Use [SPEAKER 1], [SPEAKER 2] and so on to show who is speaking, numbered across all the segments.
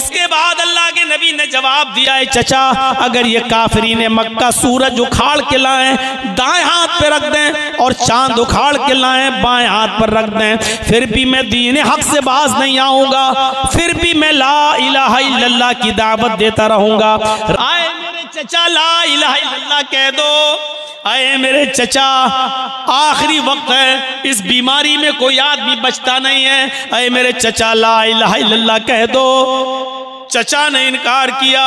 [SPEAKER 1] इसके बाद अल्लाह के नबी ने जवाब दिया है, चचा अगर ये काफिरीन मक्का सूरज उखाड़ के लाएं दाएं हाथ पे रख दें और चांद उखाड़ के लाएं बाएं हाथ पर रख दें, फिर भी मैं दीन हक से बाज नहीं आऊंगा, फिर भी मैं ला इलाहा इल्लल्लाह की दावत देता रहूंगा। आए मेरे चचा ला इलाहा इल्लल्लाह कह दो। आए मेरे चचा आखिरी वक्त है, इस बीमारी में कोई आदमी बचता नहीं है। आए मेरे चचा ला इलाहा इल्लल्लाह कह दो। चचा ने इनकार किया।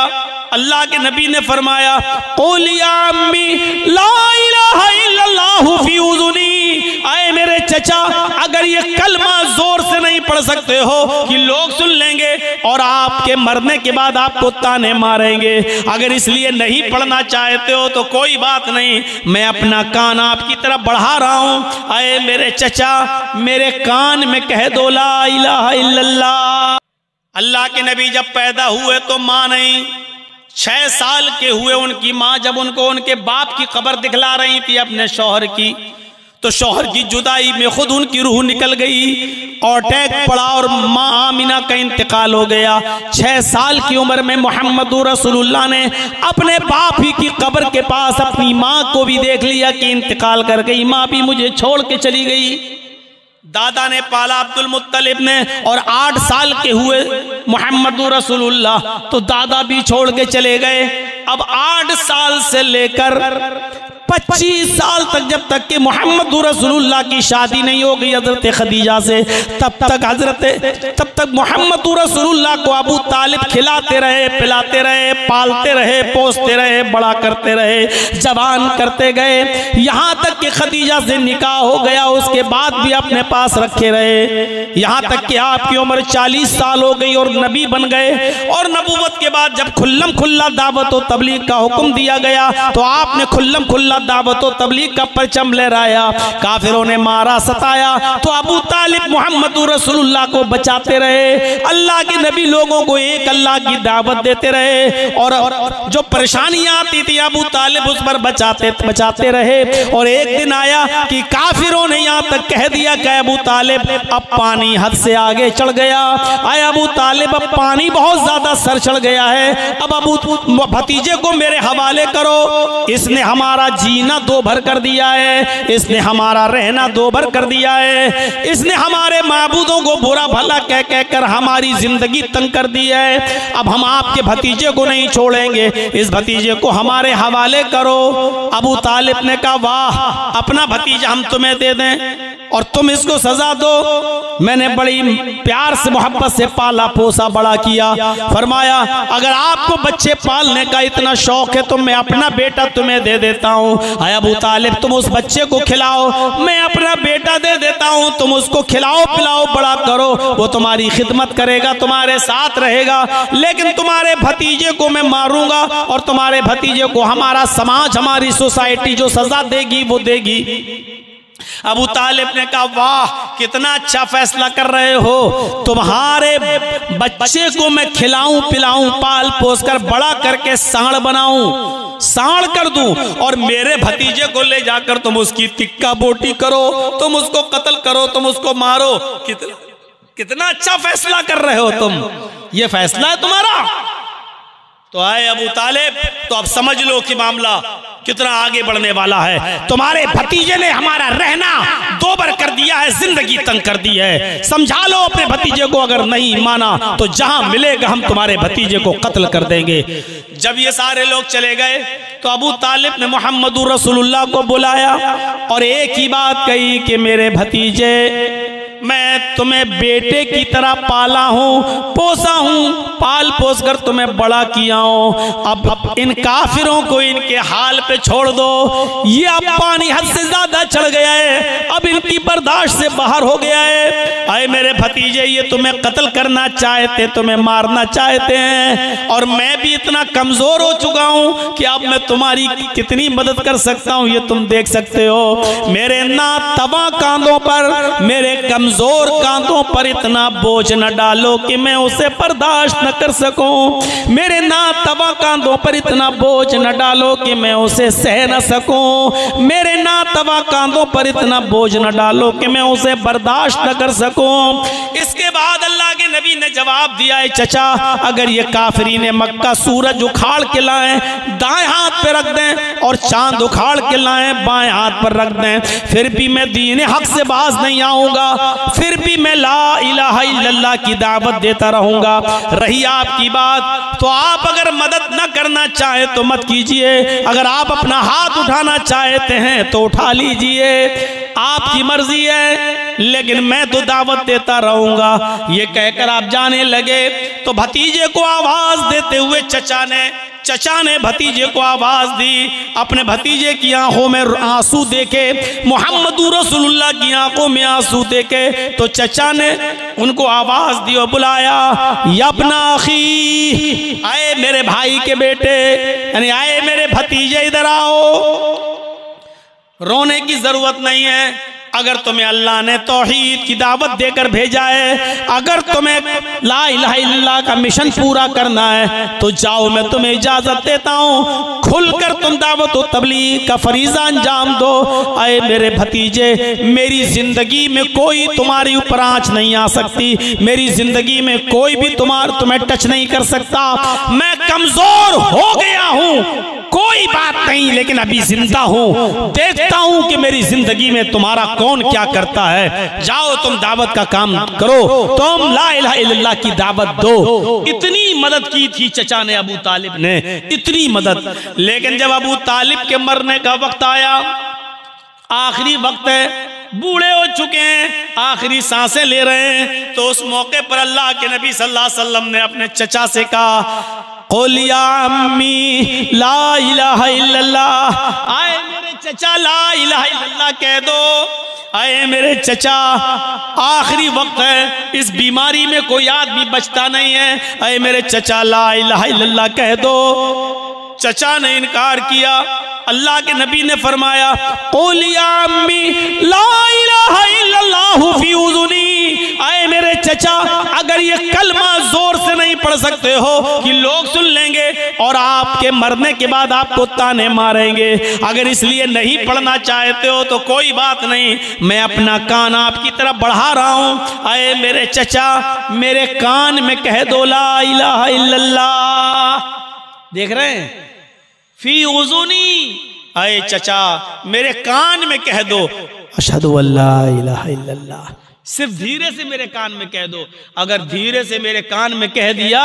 [SPEAKER 1] अल्लाह के नबी ने फरमाया, क़ुल या अम्मी ला इलाहा इल्लल्लाहु फी उज़ुनी। आए मेरे चचा अगर ये कलमा जोर से नहीं पढ़ सकते हो कि लोग सुन लेंगे और आपके मरने के बाद आपको ताने मारेंगे, अगर इसलिए नहीं पढ़ना चाहते हो तो कोई बात नहीं, मैं अपना कान आपकी तरफ बढ़ा रहा हूं। आए मेरे चचा मेरे कान में कह दो ला इलाहा इल्लल्लाह। अल्लाह के नबी जब पैदा हुए तो माँ नहीं, 6 साल के हुए उनकी माँ जब उनको उनके बाप की कब्र दिखला रही थी अपने शौहर की, तो शौहर की जुदाई में खुद उनकी रूह निकल गई और अटैक पड़ा और माँ आमिना का इंतकाल हो गया। 6 साल की उम्र में मोहम्मदुर रसूलुल्लाह ने अपने बाप ही की कब्र के पास अपनी माँ को भी देख लिया कि इंतकाल कर गई, माँ भी मुझे छोड़ के चली गई। दादा ने पाला अब्दुल मुत्तलिब ने, और 8 साल के हुए मोहम्मदुर रसूलुल्लाह तो दादा भी छोड़ के चले गए। अब 8 साल से लेकर 25 साल तक, जब तक कि मोहम्मदुर रसूलुल्लाह की शादी नहीं हो गई हजरत खदीजा से, तब तक मोहम्मदुर रसूलुल्लाह को अबू तालिब खिलाते रहे, पिलाते रहे, पालते रहे, पोसते रहे, बड़ा करते रहे, जवान करते गए, यहाँ तक कि खदीजा से निकाह हो गया। उसके बाद भी अपने पास रखे रहे, यहाँ तक कि आपकी उम्र 40 साल हो गई और नबी बन गए। और नबूवत के बाद जब खुल्लम खुल्ला दावत और तबलीग का हुक्म दिया गया तो आपने खुल्लम खुल्ला दावत और तबलीग का परचम लहराया। काफिरों ने मारा, सताया, तो अबू तालिब मोहम्मदुर रसूलुल्लाह को बचाते रहे। अल्लाह के नबी लोगों को एक अल्लाह की दावत देते रहे और जो परेशानियां आती थी अबू तालिब उस पर बचाते रहे। और एक दिन आया कि काफिरों ने यहाँ तक कह दिया कि अबू तालिब अब पानी हद से आगे चढ़ गया, आए अबू तालिब अब पानी बहुत ज्यादा सर चढ़ गया है, अब अबू भतीजे को मेरे हवाले करो, इसने हमारा जीना दो भर कर दिया है, इसने हमारा रहना दो भर कर दिया है, इसने हमारे माबूदों को बुरा भला कह कह कर हमारी जिंदगी तंग कर दी है। अब हम आपके भतीजे को नहीं छोड़ेंगे, इस भतीजे को हमारे हवाले करो। अबू तालिब ने कहा वाह, अपना भतीजा हम तुम्हें दे दें और तुम इसको सजा दो, मैंने बड़ी प्यार से मोहब्बत से पाला पोसा बड़ा किया। फरमाया अगर आपको बच्चे पालने का इतना शौक है तो मैं अपना बेटा तुम्हें दे देता हूँ। अबू तालिब तुम उस बच्चे को खिलाओ, मैं अपना बेटा दे देता हूँ, तुम उसको खिलाओ पिलाओ बड़ा करो, वो तुम्हारी खिदमत करेगा, तुम्हारे साथ रहेगा, लेकिन तुम्हारे भतीजे को मैं मारूंगा और तुम्हारे भतीजे को हमारा समाज हमारी सोसाइटी जो सजा देगी वो देगी। अबू तालिब ने कहा वाह कितना अच्छा फैसला कर रहे हो, तुम्हारे बच्चे को मैं खिलाऊं पिलाऊं पाल पोस कर बड़ा करके सांड बनाऊं, सांड कर दूं, और मेरे भतीजे को ले जाकर तुम उसकी तिक्का बोटी करो, तुम उसको कत्ल करो, तुम उसको मारो। कितना अच्छा फैसला कर रहे हो तुम, ये फैसला है तुम्हारा। तो आए अबू तालिब, तो अब समझ लो कि मामला कितना आगे बढ़ने वाला है। तुम्हारे भतीजे ने हमारा रहना दोबर कर दिया है, जिंदगी तंग कर दी है, समझा लो अपने भतीजे को, अगर नहीं माना तो जहां मिलेगा हम तुम्हारे भतीजे को कत्ल कर देंगे। जब ये सारे लोग चले गए तो अबू तालिब ने मोहम्मदुर रसूलुल्लाह को बुलाया और एक ही बात कही कि मेरे भतीजे मैं तुम्हें बेटे की तरह पाला हूँ, पोसा हूँ, पाल पोस कर तुम्हें बड़ा किया हूँ, अब इन काफिरों को इनके हाल पे छोड़ दो, ये अब पानी हद से ज्यादा चढ़ गया है, अब इनकी बर्दाश्त से बाहर हो गया है। अरे मेरे भतीजे ये तुम्हें कत्ल करना चाहते, तुम्हें मारना चाहते हैं, और मैं भी इतना कमजोर हो चुका हूँ कि अब मैं तुम्हारी कितनी मदद कर सकता हूँ ये तुम देख सकते हो। मेरे ना तवा कांधों पर, मेरे कमजोर कांधों पर इतना बोझ न डालो कि मैं उसे बर्दाश्त न कर सकूं। मेरे नातवा कांधों पर इतना बोझ न डालो कि मैं उसे सह न सकूं। मेरे नातवा कांधों पर इतना बोझ न डालो कि मैं उसे बर्दाश्त न कर सकूं। इसके बाद अल्लाह के नबी ने जवाब दिया है चचा, अगर ये काफिरीन मक्का सूरज उखाड़ के लाएं दाएं हाथ पे रख दें और चांद उखाड़ के लाएं बाएं हाथ पर रख दें, फिर भी मैं दीन हक से बाज नहीं आऊंगा, फिर भी मैं ला इलाहा इल्लल्लाह की दावत देता रहूंगा। रही आपकी बात तो आप अगर मदद न करना चाहे तो मत कीजिए, अगर आप अपना हाथ उठाना चाहते हैं तो उठा लीजिए, आपकी मर्जी है, लेकिन मैं तो दावत देता रहूंगा। ये कहकर आप जाने लगे तो भतीजे को आवाज देते हुए चचा ने भतीजे को आवाज दी। अपने भतीजे की आंखों में आंसू देखे, मोहम्मदुर रसूलुल्लाह की आंखों में आंसू देखे तो चचा ने उनको आवाज दी और बुलाया, यब्ना अखी, आए मेरे भाई के बेटे, यानी आए मेरे भतीजे, इधर आओ। रोने की जरूरत नहीं है। अगर तुम्हें अल्लाह ने तौहीद की दावत देकर भेजा है, अगर तुम्हें ला इलाहा इल्लल्लाह का मिशन पूरा करना है तो जाओ, मैं तुम्हें इजाजत देता हूँ, खुलकर तुम दावत और तबलीग का फरीजा अंजाम दो। आए मेरे भतीजे, मेरी जिंदगी में कोई तुम्हारी ऊपर आंच नहीं आ सकती, मेरी जिंदगी में कोई भी तुम्हें टच नहीं कर सकता। मैं कमजोर हो गया हूँ, कोई बात नहीं, लेकिन अभी जिंदा हूं, देखता हूं कि मेरी जिंदगी में तुम्हारा कौन क्या करता है। जाओ तुम दावत का काम करो, तुम ला इलाहा इल्लल्लाह की दावत दो। इतनी मदद की थी चचा ने, अबू तालिब ने, इतनी मदद। लेकिन जब अबू तालिब के मरने का वक्त आया, आखिरी वक्त है, बूढ़े हो चुके हैं, आखिरी सांसें ले रहे हैं, तो उस मौके पर अल्लाह के नबी सल्लल्लाहु अलैहि वसल्लम ने अपने चचा से कहा, क़ुल या अम्मी ला इलाहा इल्लल्लाह, आए मेरे चचा ला इलाहा इल्लल्लाह कह दो। आए मेरे चचा, आखिरी वक्त है, इस बीमारी में कोई आदमी बचता नहीं है, आए मेरे चचा ला इलाहा इल्लल्लाह कह दो। चचा ने इनकार किया। अल्लाह के नबी ने फरमाया, क़ुल या अम्मी ला इलाहा इल्लल्लाहु फी उज़ुनी, आए मेरे चचा, अगर ये कलमा जोर से नहीं पढ़ सकते हो कि लोग सुन लेंगे और आपके मरने के बाद आपको ताने मारेंगे, अगर इसलिए नहीं पढ़ना चाहते हो तो कोई बात नहीं, मैं अपना कान आपकी तरफ बढ़ा रहा हूं। आए मेरे चचा, मेरे कान में कह दो ला इलाहा इल्लल्लाह। देख रहे हैं, फी उज़ुनी, आए चचा मेरे कान में कह दो अशहदु अल्ला इलाहा इल्लल्लाह। सिर्फ धीरे से मेरे कान में कह दो। अगर धीरे से मेरे कान में कह दिया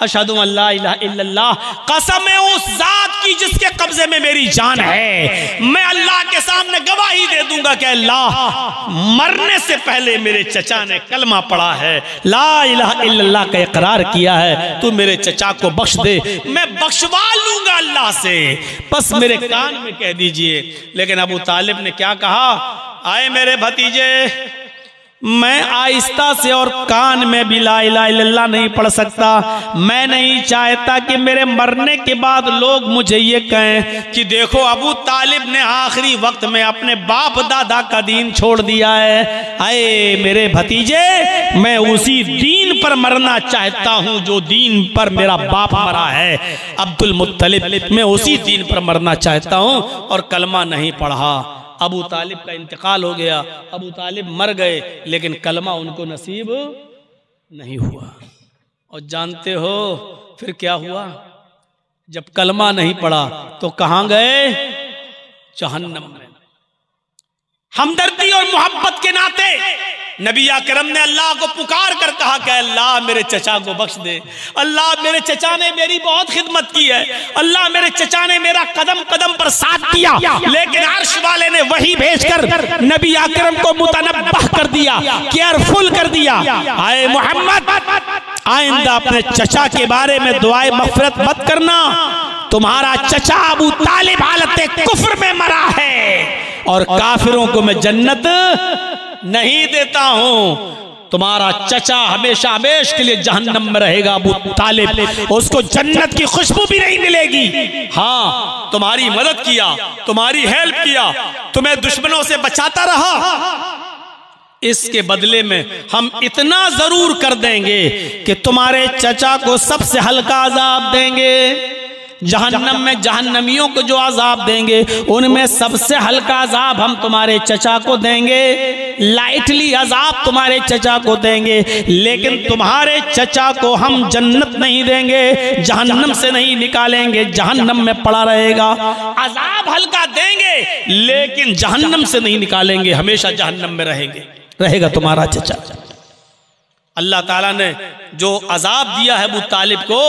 [SPEAKER 1] अशहदु अल्ला इलाहा इल्लल्लाह, कसम है उस जात की जिसके कब्जे में मेरी जान है, मैं अल्लाह के सामने गवाही दे दूंगा कि अल्लाह, मरने से पहले मेरे चचा ने कलमा पढ़ा है, ला इलाहा इल्लल्लाह का इकरार किया है, तू मेरे चचा को बख्श दे, मैं बख्शवा लूंगा अल्लाह से, बस मेरे कान में कह दीजिए। लेकिन अबू तालिब ने क्या कहा, आए मेरे भतीजे, मैं आहिस्ता से और कान में भी ला इलाहा इल्लल्लाह नहीं पढ़ सकता। मैं नहीं चाहता कि मेरे मरने के बाद लोग मुझे ये कहें कि देखो अबू तालिब ने आखिरी वक्त में अपने बाप दादा का दीन छोड़ दिया है। आए मेरे भतीजे, मैं उसी दीन पर मरना चाहता हूं जो दीन पर मेरा बाप मरा है, अब्दुल मुत्तलिब, मैं उसी दीन पर मरना चाहता हूं और कलमा नहीं पढ़ा। अबू तालिब का इंतकाल हो गया, अबू तालिब मर गए, लेकिन कलमा उनको नसीब नहीं हुआ। और जानते हो फिर क्या हुआ? जब कलमा नहीं पड़ा तो कहां गए? जहन्नम में। हमदर्दी और मोहब्बत के नाते नबी अकरम ने अल्लाह को पुकार कर कहा कि अल्लाह मेरे चचा को बख्श दे, अल्लाह मेरे चचा ने मेरी बहुत खिदमत की है, अल्लाह मेरे चचा ने मेरा कदम कदम पर साथ दिया, लेकिन अर्श वाले ने वही भेजकर नबी अकरम को मुतनब्बह कर दिया, केयरफुल कर दिया। आए मोहम्मद, आइंदा अपने चचा के बारे में दुआए मग़फ़िरत मत करना, तुम्हारा चचा अबू तालिब हालत कुफ्र में मरा है और काफिरों को मैं जन्नत नहीं देता हूं। तुम्हारा चचा हमेशा हमेशा के लिए जहन्नम में रहेगा अबू तालिब, उसको जन्नत की खुशबू भी नहीं मिलेगी। हाँ, तुम्हारी मदद किया, तुम्हारी हेल्प किया, तुम्हें दुश्मनों से बचाता रहा, इसके बदले में हम इतना जरूर कर देंगे कि तुम्हारे चचा को सबसे हल्का अजाब देंगे। जहन्नम में जहन्नमियों को जो अजाब देंगे उनमें सबसे हल्का अजाब हम तुम्हारे चचा को देंगे। लाइटली अजाब तुम्हारे चचा को देंगे, लेकिन तुम्हारे चचा को हम जन्नत नहीं देंगे, जहन्नम से नहीं निकालेंगे, जहन्नम में पड़ा रहेगा। अजाब हल्का देंगे लेकिन जहन्नम से नहीं निकालेंगे, हमेशा जहन्नम में रहेगा तुम्हारा चचा। अल्लाह ताला ने जो अजाब दिया है अबू तालिब को,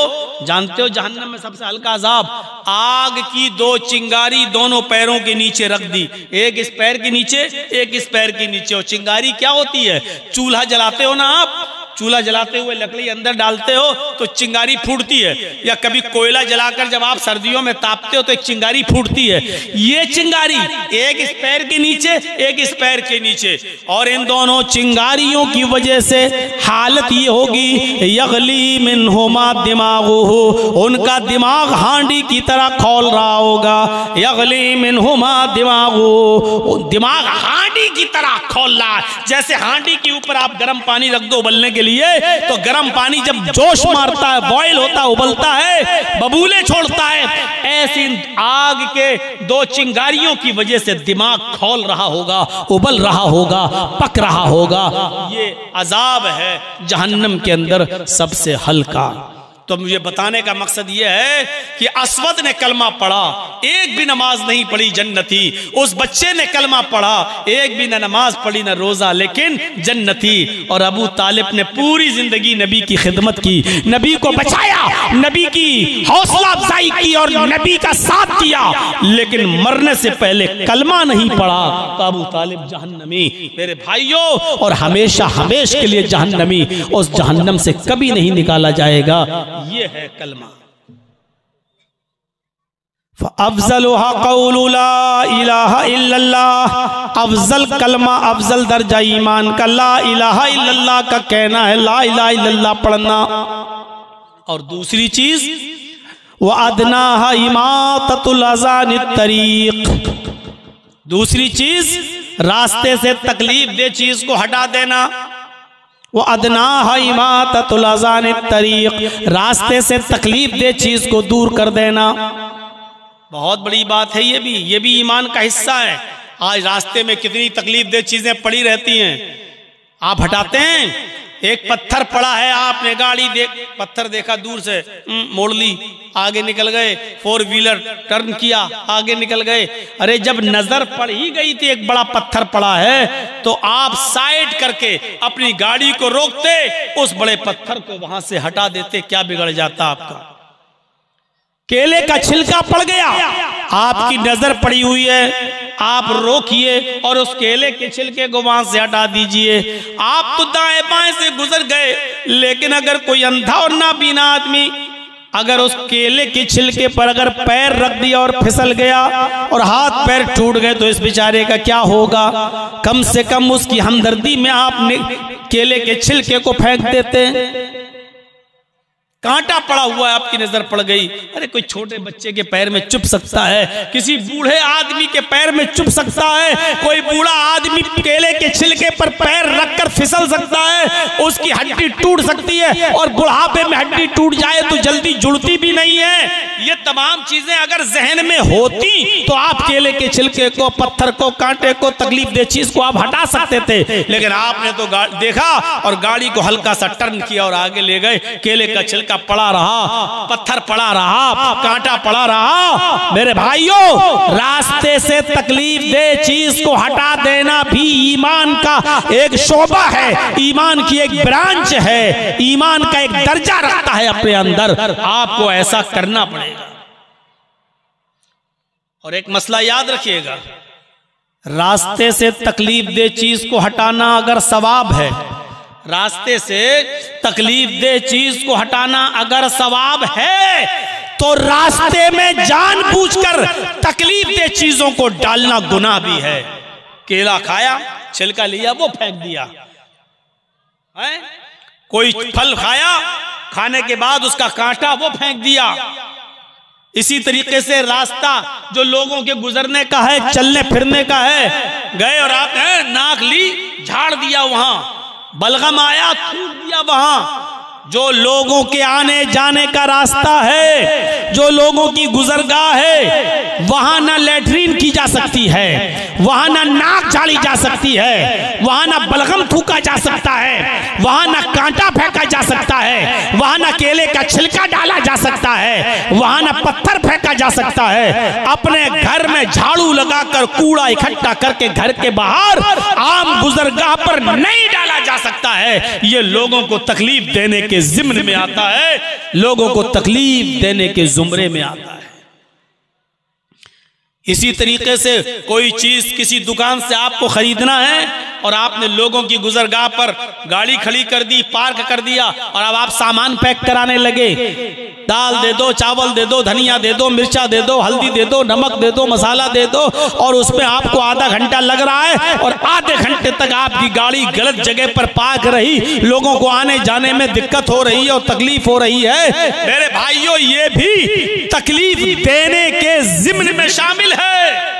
[SPEAKER 1] जानते हो जहन्नम में सबसे हल्का अजाब, आग की 2 चिंगारी दोनों पैरों के नीचे रख दी, एक इस पैर के नीचे एक इस पैर के नीचे। और चिंगारी क्या होती है? चूल्हा जलाते हो ना आप, चूल्हा जलाते हुए लकड़ी अंदर डालते हो तो चिंगारी फूटती है, या कभी कोयला जलाकर जब आप सर्दियों में तापते हो तो एक चिंगारी फूटती है। ये चिंगारी एक इस पैर के नीचे एक इस पैर के नीचे, और इन दोनों चिंगारियों की वजह से हालत ये होगी यगली मिनहुमा दिमागुहु, उनका दिमाग हांडी की तरह खौल रहा होगा। यगली मिनहुमा दिमागुहु, दिमाग हांडी की तरह खौल रहा है। जैसे हांडी के ऊपर आप गर्म पानी रख दो उबलने के लिए, तो गर्म पानी जब जोश मारता है, बॉयल होता है, उबलता है, बबूले छोड़ता है, ऐसी आग के 2 चिंगारियों की वजह से दिमाग खौल रहा होगा, उबल रहा होगा, पक रहा होगा। ये अजाब है जहन्नम के अंदर सबसे हल्का। तो मुझे बताने का मकसद यह है कि असवद ने कलमा पढ़ा, एक भी नमाज नहीं पढ़ी, जन्नती। उस बच्चे ने कलमा पढ़ा, एक भी न नमाज पढ़ी न रोजा, लेकिन जन्नती। और अबू तालिब ने पूरी जिंदगी नबी की खिदमत की, नबी को बचाया, नबी की हौसला अफजाई की और नबी का साथ दिया, लेकिन मरने से पहले कलमा नहीं पढ़ा तो अबू तालिब जहन्नमी। मेरे भाइयों, और हमेशा हमेशा के लिए जहन्नमी, उस जहन्नम से कभी नहीं निकाला जाएगा। ये है कलमा। अफजलुहा क़ौलु ला इलाहा इल्लल्लाह, अफजल कलमा, अफजल दर्जा ईमान का ला इलाहा इल्लल्लाह का कहना है, ला इलाहा इल्लल्लाह पढ़ना। और दूसरी चीज व अदनाहा इमाततुल अज़ानित तरीक, दूसरी चीज रास्ते से तकलीफ दे चीज को हटा देना। वो अदनाहा इमाततुल अज़ानित तरीक, रास्ते से तकलीफ दे चीज को दूर कर देना। बहुत बड़ी बात है ये भी ईमान का हिस्सा है। आज रास्ते में कितनी तकलीफ दे चीजें पड़ी रहती हैं, आप हटाते हैं। एक पत्थर पड़ा है, आपने गाड़ी पत्थर देखा दूर से, मोड़ ली, आगे निकल गए, 4 व्हीलर टर्न किया, आगे निकल गए। अरे जब नजर पड़ ही गई थी एक बड़ा पत्थर पड़ा है, तो आप साइड करके अपनी गाड़ी को रोकते, उस बड़े पत्थर को वहां से हटा देते, क्या बिगड़ जाता आपका? केले का छिलका पड़ गया, आपकी नजर पड़ी हुई है, आप रोकिए और उस केले के छिलके को वहां से हटा दीजिए। आप तो दाएं बाएं से गुजर गए, लेकिन अगर कोई अंधा और नाबीना आदमी अगर उस केले के छिलके पर अगर पैर रख दिया और फिसल गया और हाथ पैर टूट गए, तो इस बेचारे का क्या होगा? कम से कम उसकी हमदर्दी में आप केले के छिलके को फेंक देते। कांटा पड़ा हुआ है, आपकी नजर पड़ गई, अरे कोई छोटे बच्चे के पैर में चुभ सकता है, किसी बूढ़े आदमी के पैर में चुभ सकता है, कोई बूढ़ा आदमी केले के छिलके पर पैर रखकर फिसल सकता है, उसकी हड्डी टूट सकती है, और बुढ़ापे में हड्डी टूट जाए तो जल्दी जुड़ती भी नहीं है। ये तमाम चीजें अगर जहन में होती तो आप केले के छिलके को, पत्थर को, कांटे को, तकलीफ दे चीज को आप हटा सकते थे, लेकिन आपने तो देखा और गाड़ी को हल्का सा टर्न किया और आगे ले गए। केले का छिलका पड़ा रहा, पत्थर पड़ा रहा, कांटा पड़ा रहा। मेरे भाइयों, रास्ते से तकलीफ दे चीज को हटा देना भी ईमान का एक शोबा है, ईमान की एक ब्रांच है, ईमान का एक दर्जा रखता है अपने अंदर। आपको ऐसा करना पड़ेगा। और एक मसला याद रखिएगा, रास्ते से तकलीफ दे चीज को हटाना अगर सवाब है, रास्ते से तकलीफ दे चीज को हटाना अगर सवाब है, तो रास्ते में जानबूझकर तकलीफ दे चीजों को डालना गुनाह भी है। केला खाया, छिलका लिया, वो फेंक दिया है? कोई फल खाया, खाने के बाद उसका कांटा वो फेंक दिया, इसी तरीके से रास्ता जो लोगों के गुजरने का है, चलने फिरने का है, गए और आप नाक ली, झाड़ दिया, वहां बलगम आया, थूक दिया वहां। जो लोगों के आने जाने का रास्ता है, जो लोगों की गुजरगाह है, वहां ना लैट्रीन की जा सकती है, वहां ना नाक झाड़ी जा सकती है, वहां ना बलगम थूका जा सकता है, वहां ना कांटा फेंका जा सकता है, वहां ना केले का छिलका डाला जा सकता है, वहां ना पत्थर फेंका जा सकता है। अपने घर में झाड़ू लगाकर कूड़ा इकट्ठा करके घर के बाहर आम गुजरगाह पर नहीं डाला जा सकता है। ये लोगों को तकलीफ देने के जिम्न में आता है, लोगों को तकलीफ देने के जुमरे में आता है। इसी तरीके से कोई चीज किसी दुकान से आपको खरीदना है और आपने लोगों की गुजरगाह पर गाड़ी खड़ी कर दी, पार्क कर दिया, और अब आप सामान पैक कराने लगे। दाल दे दो, चावल दे दो, धनिया दे दो, मिर्चा दे दो, हल्दी दे दो, नमक दे दो, मसाला दे दो, और उसमें आपको आधा घंटा लग रहा है और आधे घंटे तक आपकी गाड़ी गलत जगह पर पार्क रही, लोगों को आने जाने में दिक्कत हो रही है और तकलीफ हो रही है। मेरे भाइयों, ये भी तकलीफ देने के जिम्न में शामिल है।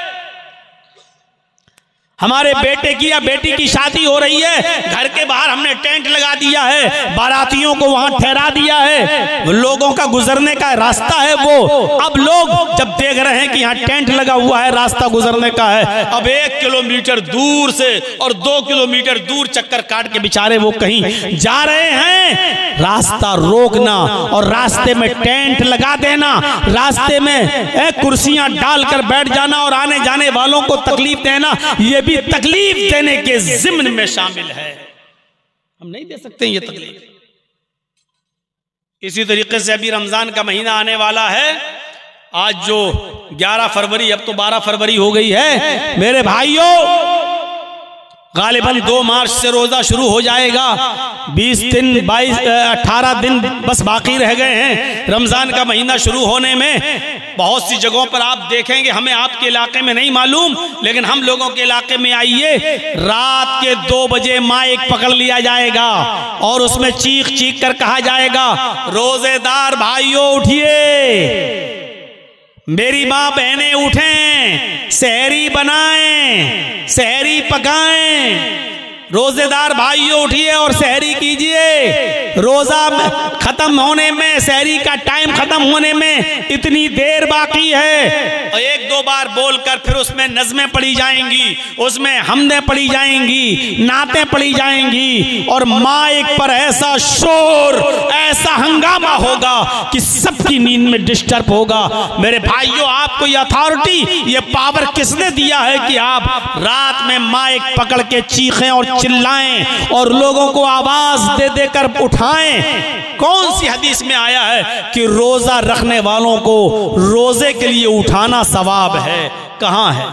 [SPEAKER 1] हमारे बेटे की या बेटी की शादी हो रही है, घर के बाहर हमने टेंट लगा दिया है, बारातियों को वहां ठहरा दिया है, लोगों का गुजरने का रास्ता है वो। अब लोग जब देख रहे हैं कि यहाँ टेंट लगा हुआ है, रास्ता गुजरने का है, अब 1 किलोमीटर दूर से और 2 किलोमीटर दूर चक्कर काट के बेचारे वो कहीं जा रहे हैं। रास्ता रोकना और रास्ते में टेंट लगा देना, रास्ते में कुर्सियां डालकर बैठ जाना और आने जाने वालों को तकलीफ देना, ये भी तकलीफ देने के जिम्न में शामिल है। हम नहीं दे सकते ये तकलीफ। इसी तरीके से अभी रमजान का महीना आने वाला है। आज जो 11 फरवरी, अब तो 12 फरवरी हो गई है। मेरे भाइयों, गालिबन 2 मार्च से रोजा शुरू हो जाएगा। 20 दिन 18 दिन बस बाकी रह गए हैं रमजान का महीना शुरू होने में। बहुत सी जगहों पर आप देखेंगे, हमें आपके इलाके में नहीं मालूम, लेकिन हम लोगों के इलाके में आइए, रात के 2 बजे माइक पकड़ लिया जाएगा और उसमें चीख चीख कर कहा जाएगा, रोजेदार भाइयों उठिए, मेरी माँ बहनें उठें, सहरी बनाएं, सहरी पकाएं, रोजेदार भाइयों उठिए और सहरी कीजिए। रोजा खत्म होने में, सहरी का टाइम खत्म होने में इतनी देर बाकी है। और 1-2 बार बोलकर फिर उसमें नज़में पढ़ी जाएंगी, उसमें हमदें पढ़ी जाएंगी, नातें पढ़ी जाएंगी, और माइक पर ऐसा शोर, ऐसा हंगामा होगा कि सबकी नींद में डिस्टर्ब होगा। मेरे भाइयों, आपको ये अथॉरिटी, ये पावर किसने दिया है कि आप रात में माइक पकड़ के चीखें और चिल्लाएं और लोगों को आवाज दे देकर उठाएं? कौन सी हदीस में आया है कि रोजा रखने वालों को रोजे के लिए उठाना सवाब है? कहां है?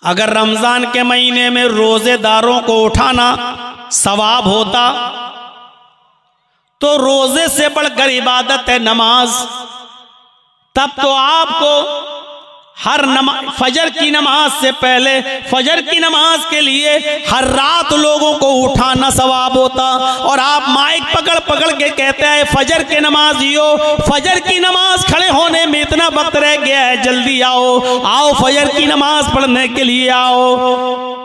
[SPEAKER 1] अगर रमजान के महीने में रोजेदारों को उठाना सवाब होता तो रोजे से बढ़कर इबादत है नमाज। तब तो आपको हर फजर की नमाज से पहले, फजर की नमाज के लिए हर रात लोगों को उठाना सवाब होता, और आप माइक पकड़ पकड़ के कहते हैं फजर के नमाजियो, फजर की नमाज खड़े होने में इतना वक्त रह गया है, जल्दी आओ, आओ फजर की नमाज पढ़ने के लिए आओ।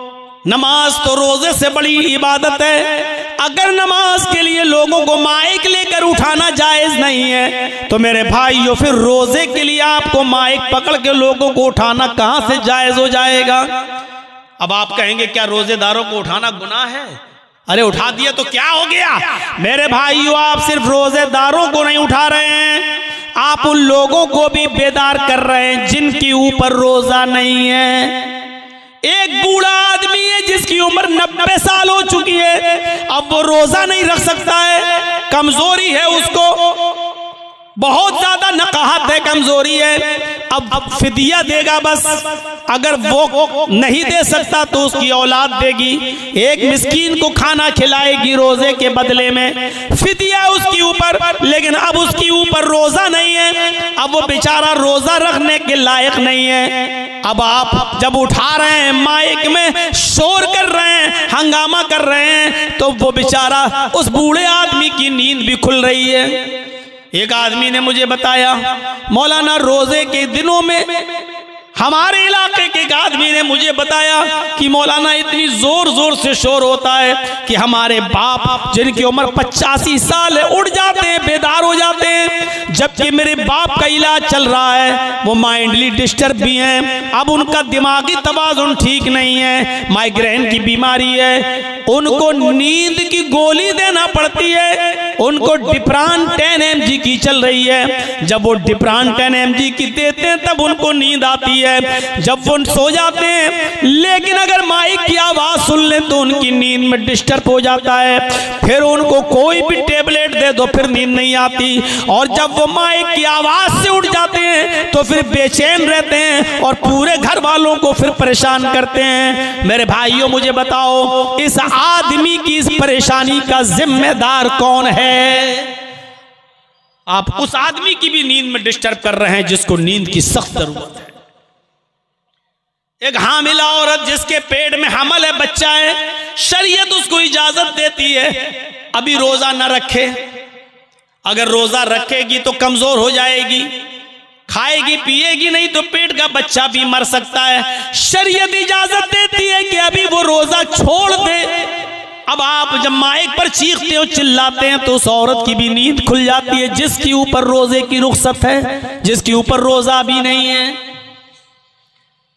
[SPEAKER 1] नमाज तो रोजे से बड़ी इबादत है। अगर नमाज के लिए लोगों को माइक लेकर उठाना जायज नहीं है तो मेरे भाइयों, फिर रोजे के लिए आपको माइक पकड़ के लोगों को उठाना कहां से जायज हो जाएगा? अब आप कहेंगे क्या रोजेदारों को उठाना गुनाह है? अरे उठा दिया तो क्या हो गया? मेरे भाइयों, आप सिर्फ रोजेदारों को नहीं उठा रहे हैं, आप उन लोगों को भी बेदार कर रहे हैं जिनके ऊपर रोजा नहीं है। एक बूढ़ा आदमी है जिसकी उम्र 90 साल हो चुकी है, अब वो रोजा नहीं रख सकता है, कमजोरी है उसको, बहुत ज्यादा नकाहत है, कमजोरी है। अब फिदिया देगा बस। अगर वो नहीं दे सकता तो उसकी औलाद देगी, एक मिस्कीन को खाना खिलाएगी रोजे के बदले में, फिदिया उसके ऊपर। लेकिन अब उसके ऊपर रोजा नहीं है, अब वो बेचारा रोजा रखने के लायक नहीं है। अब आप जब उठा रहे हैं, माइक में शोर कर रहे हैं, हंगामा कर रहे हैं, तो वो बेचारा उस बूढ़े आदमी की नींद भी खुल रही है। एक आदमी ने मुझे बताया, मौलाना रोजे के दिनों में हमारे इलाके के एक आदमी ने मुझे बताया कि मौलाना इतनी जोर जोर से शोर होता है कि हमारे बाप जिनकी उम्र 85 साल है उठ जाते हैं, बेदार हो जाते हैं, जबकि मेरे बाप का इलाज चल रहा है, वो माइंडली डिस्टर्ब भी हैं, अब उनका दिमागी तवाज़ुन ठीक नहीं है, माइग्रेन की बीमारी है, उनको नींद की गोली देना पड़ती है, उनको डिप्रान 10 mg की चल रही है, जब वो डिप्रान 10 mg की देते हैं तब उनको नींद आती है, जब वो सो जाते हैं, लेकिन अगर माइक की आवाज सुन लें तो उनकी नींद में डिस्टर्ब हो जाता है, फिर उनको कोई भी टेबलेट दे दो फिर नींद नहीं आती, और जब वो माइक की आवाज से उठ जाते हैं तो फिर बेचैन रहते हैं और पूरे घर वालों को फिर परेशान करते हैं। मेरे भाइयों मुझे बताओ, इस आदमी की इस परेशानी का जिम्मेदार कौन है? आप उस आदमी की भी नींद में डिस्टर्ब कर रहे हैं जिसको नींद की सख्त जरूरत है। एक हामिला औरत जिसके पेट में हमल है, बच्चा है, शरीयत उसको इजाजत देती है अभी रोजा न रखे, अगर रोजा रखेगी तो कमजोर हो जाएगी, खाएगी पिएगी नहीं तो पेट का बच्चा भी मर सकता है, शरीयत इजाजत देती है कि अभी वो रोजा छोड़ दे। अब आप जब माइक पर चीखते हो चिल्लाते हैं तो उस औरत की भी नींद खुल जाती है जिसके ऊपर रोजे की रुख्सत है, जिसके ऊपर रोजा भी नहीं है।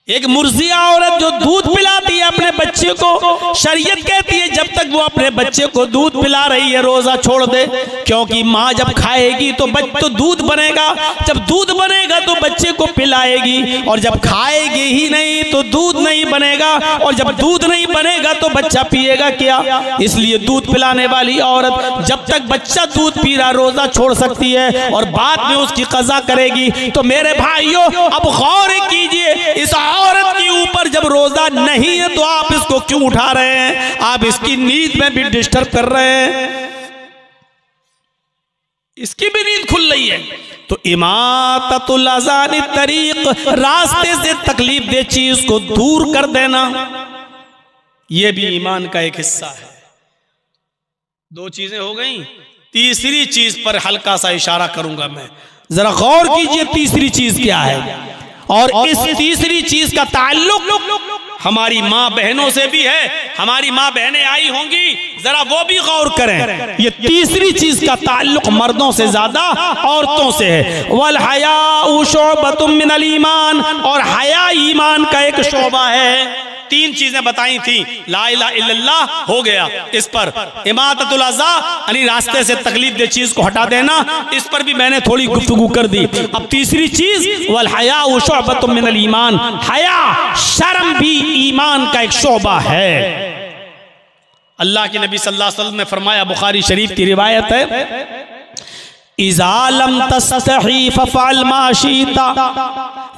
[SPEAKER 1] एक मुर्जिया औरत जो दूध पिलाती है अपने बच्चे को, शरीयत कहती है जब तक वो अपने बच्चे को दूध पिला रही है रोजा छोड़ दे, क्योंकि माँ जब खाएगी तो दूध बनेगा, जब दूध बनेगा तो बच्चे को पिलाएगी, और जब खाएगी ही नहीं तो दूध नहीं बनेगा, और जब दूध नहीं बनेगा तो बच्चा पिएगा क्या? इसलिए दूध पिलाने वाली औरत जब तक बच्चा दूध पी रहा रोजा छोड़ सकती है और बाद में उसकी कज़ा करेगी। तो मेरे भाइयों अब गौर कीजिए, इस औरत के ऊपर जब रोजा नहीं है तो आप इसको क्यों उठा रहे हैं? आप इसकी नींद में भी डिस्टर्ब कर रहे हैं, इसकी भी नींद खुल रही है। तो इमाततुल अज़ानी तरीक, रास्ते से तकलीफ दे चीज को दूर कर देना, यह भी ईमान का एक हिस्सा है। दो चीजें हो गई, तीसरी चीज पर हल्का सा इशारा करूंगा मैं, जरा गौर कीजिए तीसरी चीज क्या है। और इस तीसरी चीज का ताल्लुक हमारी माँ बहनों से भी है, हमारी माँ बहनें आई होंगी, जरा वो भी गौर करें। ये तीसरी चीज का ताल्लुक मर्दों से ज्यादा औरतों से है। वल हयाउ शुअबतुम मिनल ईमान, और हया ईमान का एक शोबा है। तीन चीजें बताई थी, ला इलाहा इल्लल्लाह हो गया, इस पर इमाततुल अज़ा यानी रास्ते से तकलीफ दे चीज को हटा देना, इस पर भी मैंने थोड़ी गुफ्तगू कर दी। अब तीसरी चीज वल हयाउ शुअबतुम मिनल ईमान, हया शर्म भी ईमान का एक शोबा है। अल्लाह के नबी सल्लल्लाहु अलैहि वसल्लम ने फरमाया, बुखारी शरीफ की रिवायत है, इज़ा लम तस्तही फफ़अल मा शिता,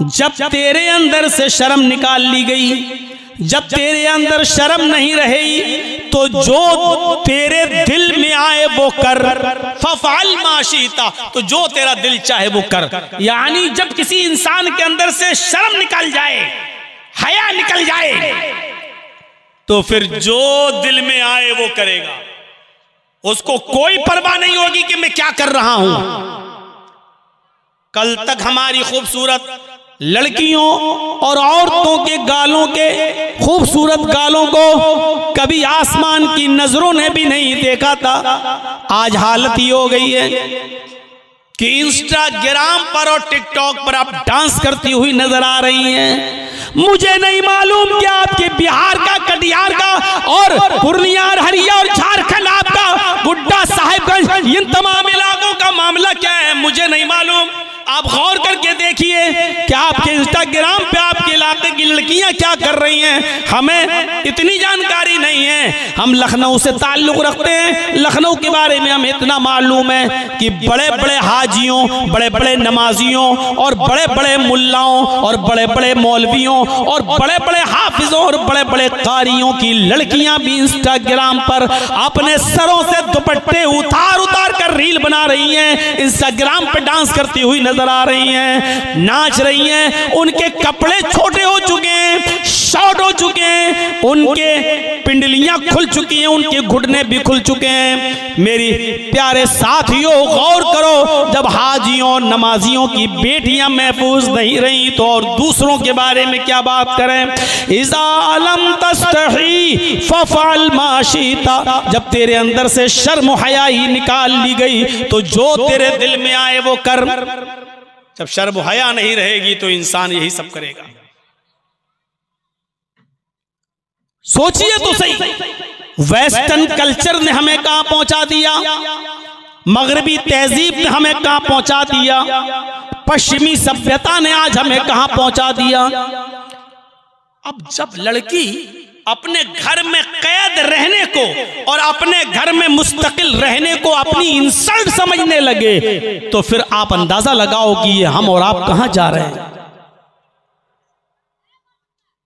[SPEAKER 1] जब तेरे अंदर से शर्म निकाल ली गई, जब तेरे अंदर शर्म नहीं रही तो जो तेरे दिल में आए वो कर, फफ़अल मा शिता, तो जो तेरा दिल चाहे वो कर। यानी जब किसी इंसान के अंदर से शर्म निकल जाए, हया निकल जाए, तो फिर जो दिल में आए वो करेगा, उसको कोई परवाह नहीं होगी कि मैं क्या कर रहा हूं। कल तक हमारी खूबसूरत लड़कियों और औरतों के गालों के खूबसूरत गालों को कभी आसमान की नजरों ने भी नहीं देखा था। आज हालत ये हो गई है कि इंस्टाग्राम पर और टिकटॉक पर आप डांस करती हुई नजर आ रही हैं। मुझे नहीं मालूम कि आपके बिहार का, कटिहार का और पूर्णिया, हरिया और झारखंड, आपका गुड्डा, साहिबगंज, इन तमाम इलाकों का मामला क्या है, मुझे नहीं मालूम। आप गौर करके देखिए कि आपके इंस्टाग्राम पे आपके इलाके की लड़कियां क्या कर रही हैं, हमें इतनी जानकारी नहीं है। हम लखनऊ से ताल्लुक रखते हैं, लखनऊ के बारे में हमें इतना मालूम है कि बड़े बड़े हाजियों, बड़े बड़े नमाजियों और बड़े बड़े मुल्लाओं और बड़े बड़े मौलवियों और बड़े बड़े हाफिजों और बड़े बड़े कारियों की लड़कियां भी इंस्टाग्राम पर अपने सरों से दुपट्टे उतार उतार कर रील बना रही हैं, इंस्टाग्राम पर डांस करती हुई नजर आ रही हैं, नाच रही हैं। उनके कपड़े छोटे हो चुके हैं, शॉर्ट हो चुके हैं, उनके पिंडलियां खुल चुकी हैं, उनके घुटने भी खुल चुके हैं। मेरी प्यारे साथियों गौर करो, जब हाजियों नमाजियों की बेटियां महफूज नहीं रही तो और दूसरों के बारे में क्या बात करें। इज़ा लम तस्तही फफ़अल मा शीता, जब तेरे अंदर से शर्म हया ही निकाल ली गई तो जो तेरे दिल में आए वो कर। जब शर्म हया नहीं रहेगी तो इंसान यही सब करेगा। सोचिए तो सही, वेस्टर्न कल्चर ने हमें कहां पहुंचा दिया, मगरबी तहजीब ने हमें कहां पहुंचा दिया, पश्चिमी सभ्यता ने आज हमें कहां पहुंचा दिया। अब जब लड़की अपने घर में कैद रहने को और अपने घर में मुस्तकिल रहने को अपनी इंसल्ट समझने लगे तो फिर आप अंदाजा लगाओ कि ये हम और आप कहां जा रहे हैं।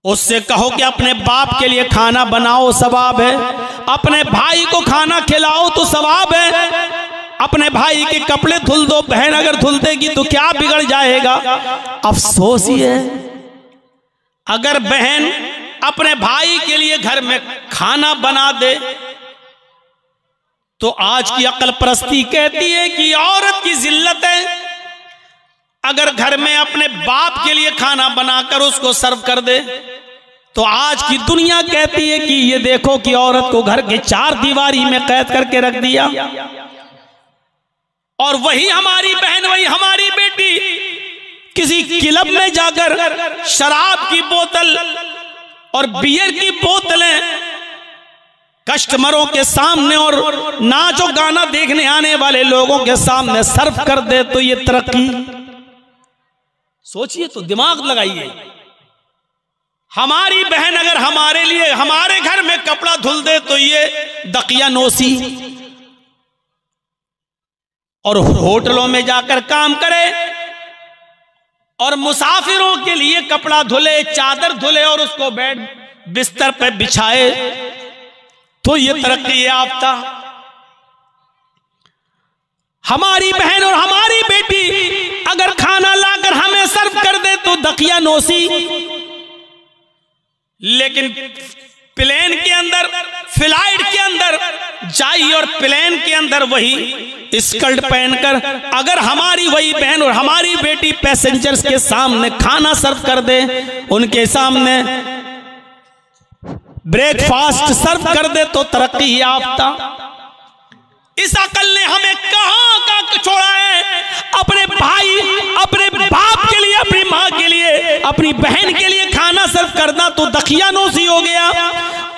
[SPEAKER 1] उससे कहो कि अपने बाप के लिए खाना बनाओ, सवाब है। अपने भाई को खाना खिलाओ तो सवाब है। अपने भाई के कपड़े धुल दो, बहन अगर धुल देगी तो क्या बिगड़ जाएगा। अफसोस ही है अगर बहन अपने भाई के लिए घर में खाना बना दे तो आज की अक्ल परस्ती कहती है कि औरत की जिल्लत है। अगर घर में अपने बाप के लिए खाना बनाकर उसको सर्व कर दे तो आज की दुनिया कहती है कि ये देखो कि औरत को घर के चार दीवारी में कैद करके रख दिया। और वही हमारी बहन, वही हमारी बेटी किसी क्लब में जाकर शराब की बोतल और बियर की बोतलें कस्टमरों के सामने और नाच और गाना देखने आने वाले लोगों के सामने सर्व कर दे तो ये तरक्की। सोचिए तो, दिमाग लगाइए। हमारी बहन अगर हमारे लिए हमारे घर में कपड़ा धुल दे तो ये दकियानोसी। और होटलों में जाकर काम करे और मुसाफिरों के लिए कपड़ा धुले, चादर धुले और उसको बेड बिस्तर पे बिछाए तो ये तरक्की याफ्ता। हमारी बहन और हमारी बेटी अगर खाना लाकर हमें सर्व कर दे तो दकियानोसी। लेकिन प्लेन के अंदर, फ्लाइट के अंदर जाई और प्लेन के अंदर वही स्कर्ट पहनकर अगर हमारी वही बहन और हमारी बेटी पैसेंजर्स के सामने खाना सर्व कर दे, उनके सामने ब्रेकफास्ट सर्व कर दे तो तरक्की याफ्ता। इस अकल ने हमें कहां का छोड़ा है। अपने भाई, अपने बाप के लिए, अपनी मां के लिए, अपनी बहन के लिए खाना सर्व करना तो दकियानोसी हो गया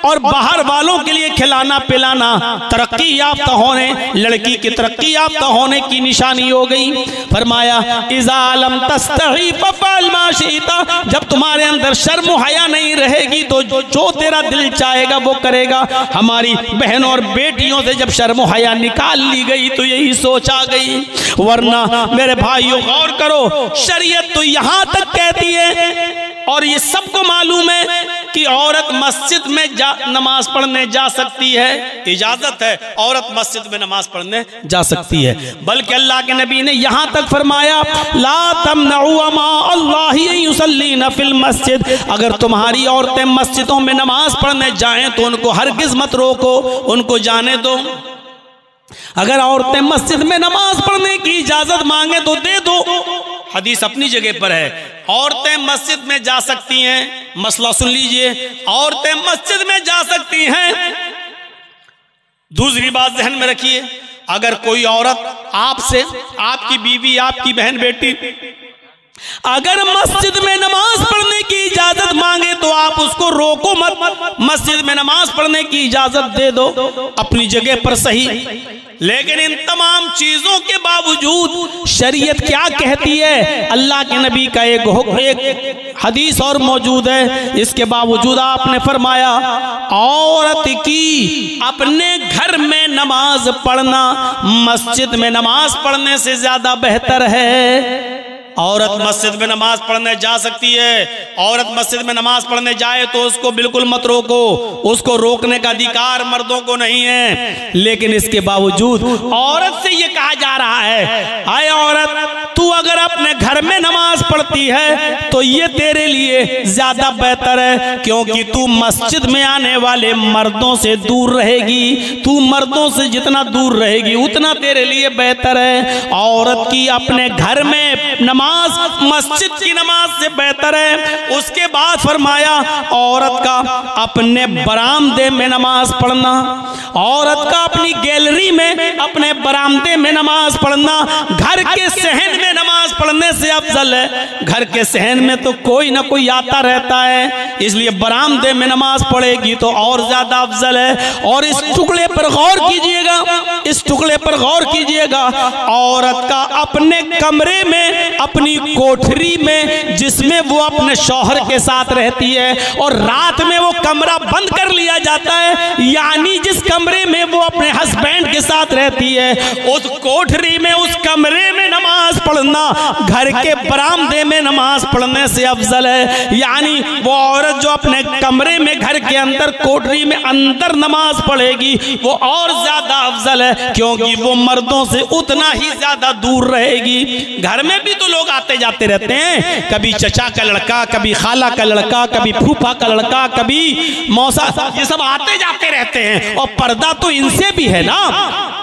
[SPEAKER 1] और बाहर वालों के लिए खिलाना पिलाना तरक्की याफ्ता होने, लड़की की तरक्की याफ्ता होने की निशानी हो गई। फरमाया इज़ा लम तस्तही फफ़अल मा शीता, जब तुम्हारे अंदर शर्म हया नहीं रहेगी तो जो तेरा दिल चाहेगा वो करेगा। हमारी बहनों और बेटियों से जब शर्म हया निकाल ली गई तो यही सोच आ गई। वरना मेरे भाइयों गौर करो, शरीयत तो यहां तक कहती है और ये सबको मालूम है कि औरत मस्जिद में नमाज पढ़ने जा सकती है, इजाजत है, औरत मस्जिद में नमाज पढ़ने जा सकती है। बल्कि अल्लाह के नबी ने यहां तक फरमाया ला तमनउ अमा अल्लाहि युसल्लीना फिल मस्जिद, अगर तुम्हारी औरतें मस्जिदों में नमाज पढ़ने जाएं तो उनको हरगिज मत रोको, उनको जाने दो। अगर औरतें मस्जिद में नमाज पढ़ने की इजाजत मांगे तो दे दो। हदीस अपनी जगह पर है, औरतें मस्जिद में जा सकती हैं। मसला सुन लीजिए, औरतें मस्जिद में जा सकती हैं। दूसरी बात ध्यान में रखिए, अगर कोई औरत आपसे, आपकी बीवी, आपकी बहन बेटी अगर मस्जिद में नमाज पढ़ने की इजाजत मांगे तो आप उसको रोको मत, मस्जिद में नमाज पढ़ने की इजाजत दे दो, अपनी जगह पर सही। लेकिन इन तमाम चीजों के बावजूद शरीयत क्या कहती है, अल्लाह के नबी का एक हदीस और मौजूद है। इसके बावजूद आपने फरमाया औरत की अपने घर में नमाज पढ़ना मस्जिद में नमाज पढ़ने से ज्यादा बेहतर है। औरत मस्जिद में नमाज पढ़ने जा सकती है, औरत मस्जिद में नमाज पढ़ने जाए तो उसको बिल्कुल मत रोको, उसको रोकने का अधिकार मर्दों को नहीं है। लेकिन इसके बावजूद औरत से ये कहा जा रहा है, आए औरत, तू अगर अपने घर घर में नमाज पढ़ती है तो ये तेरे लिए ज्यादा बेहतर है, क्योंकि तू मस्जिद में आने वाले मर्दों से दूर रहेगी। तू मर्दों से जितना दूर रहेगी उतना तेरे लिए बेहतर है। औरत की अपने घर में नमाज मस्जिद की नमाज से बेहतर है। उसके बाद फरमाया औरत का अपने बरामदे में नमाज पढ़ना, औरत का अपनी गैलरी में अपने बरामदे में नमाज पढ़ना घर के सहन में नमाज पढ़ने से अफजल है। घर के सहन में तो कोई ना कोई आता रहता है, इसलिए बरामदे में नमाज पढ़ेगी तो और ज्यादा अफजल है। और इस टुकड़े पर गौर कीजिएगा, इस टुकड़े पर गौर कीजिएगा। औरत का अपने कमरे में, अपनी कोठरी में जिसमें वो अपने शौहर के साथ रहती है और रात में वो कमरा बंद कर लिया जाता है, यानी जिस कमरे में वो अपने हस्बैंड के साथ रहती है उस कोठरी में, उस कमरे में नमाज पढ़ना घर के बरामदे में नमाज पढ़ने से अफजल है। यानी वो औरत जो अपने कमरे में घर के अंदर कोठरी में अंदर नमाज पढ़ेगी वो और ज्यादा अफजल है, क्योंकि वो मर्दों से उतना ही ज्यादा दूर रहेगी। घर में भी तो लोग आते जाते रहते हैं, कभी चचा का लड़का, कभी खाला का लड़का, कभी फूफा का लड़का, कभी मौसा, ये सब आते जाते रहते हैं। और पर्दा तो इनसे भी है ना।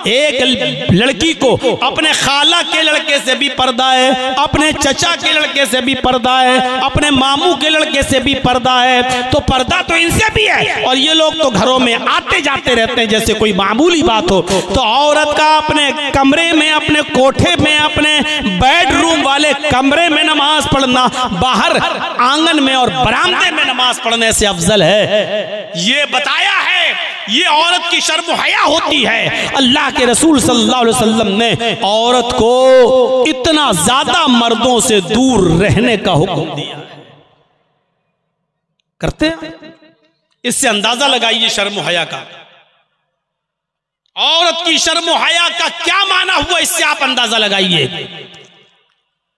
[SPEAKER 1] एक लड़की को अपने खाला के लड़के से भी पर्दा है, अपने चचा के लड़के से भी पर्दा है, अपने मामू के लड़के से भी पर्दा है, तो पर्दा तो इनसे भी है। और ये लोग तो घरों में आते जाते रहते हैं जैसे कोई मामूली बात हो। तो औरत का अपने कमरे में, अपने कोठे में, अपने बेडरूम वाले कमरे में नमाज पढ़ना बाहर आंगन में और बरामदे में नमाज पढ़ने से अफजल है। ये बताया है, ये औरत की शर्म हया होती है। अल्लाह के रसूल सल्लल्लाहु अलैहि वसल्लम ने औरत को इतना ज्यादा मर्दों से दूर रहने का हुक्म दिया। करते हैं? इससे अंदाजा लगाइए शर्म हया का। औरत की शर्म हया का क्या माना हुआ, इससे आप अंदाजा लगाइए।